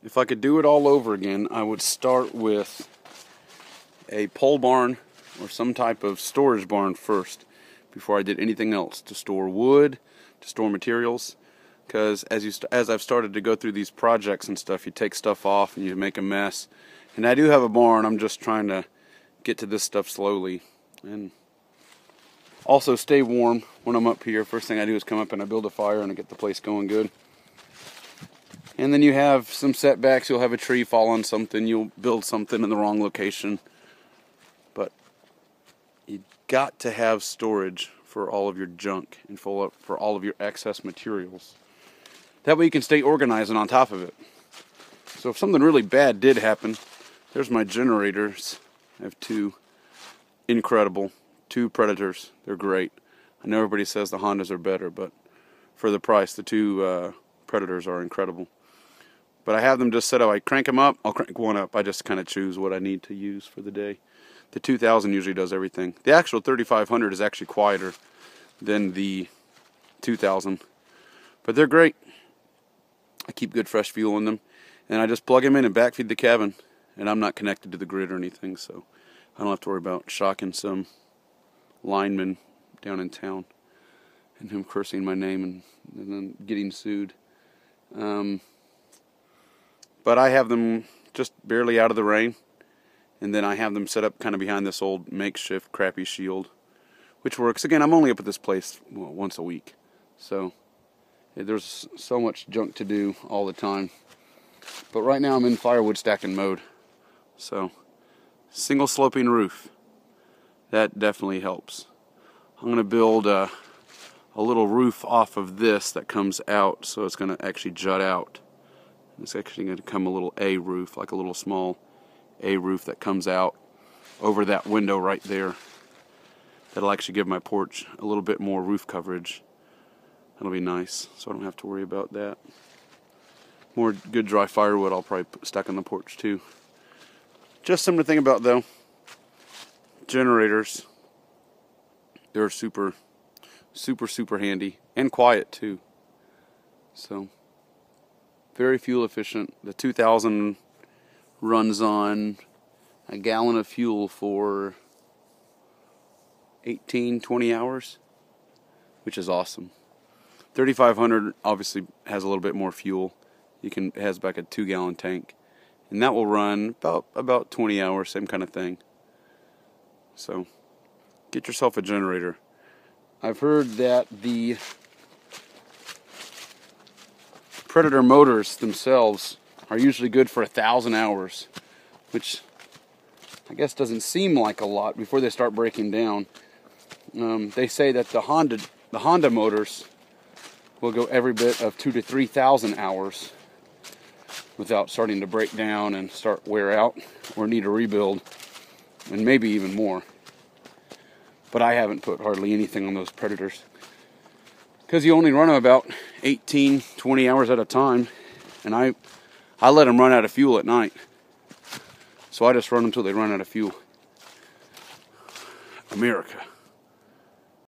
If I could do it all over again, I would start with a pole barn or some type of storage barn first before I did anything else, to store wood, to store materials. Because as I've started to go through these projects and stuff, you take stuff off and you make a mess. And I do have a barn. I'm just trying to get to this stuff slowly and also stay warm when I'm up here. First thing I do is come up and I build a fire and I get the place going good. And then you have some setbacks. You'll have a tree fall on something. You'll build something in the wrong location. But you got to have storage for all of your junk and for all of your excess materials. That way you can stay organized and on top of it. So if something really bad did happen, there's my generators. I have two Predators. They're great. I know everybody says the Hondas are better, but for the price, the two Predators are incredible. But I have them just set up. I crank them up, I'll crank one up. I just kind of choose what I need to use for the day. The 2000 usually does everything. The actual 3500 is actually quieter than the 2000. But they're great. I keep good fresh fuel in them. And I just plug them in and backfeed the cabin. And I'm not connected to the grid or anything, so I don't have to worry about shocking some lineman down in town and him cursing my name and then getting sued. But I have them just barely out of the rain, and then I have them set up kind of behind this old makeshift crappy shield, which works. Again, I'm only up at this place once a week, so there's so much junk to do all the time. But right now I'm in firewood stacking mode, so single sloping roof, that definitely helps. I'm going to build a little roof off of this that comes out, so it's going to actually jut out. It's actually going to come a little A roof, like a little small A roof that comes out over that window right there. That'll actually give my porch a little bit more roof coverage. That'll be nice, so I don't have to worry about that. More good dry firewood I'll probably stack on the porch too. Just something to think about though. Generators. They're super handy and quiet too. So very fuel efficient. The 2000 runs on a gallon of fuel for 18-20 hours, which is awesome. 3500 obviously has a little bit more fuel. It has back a 2-gallon tank, and that will run about 20 hours, same kind of thing. So get yourself a generator. I've heard that the Predator motors themselves are usually good for 1,000 hours, which I guess doesn't seem like a lot before they start breaking down. They say that the Honda motors will go every bit of 2,000 to 3,000 hours without starting to break down and start wear out or need a rebuild, and maybe even more. But I haven't put hardly anything on those Predators because you only run them about 18-20 hours at a time, and I let them run out of fuel at night. So I just run them until they run out of fuel. America.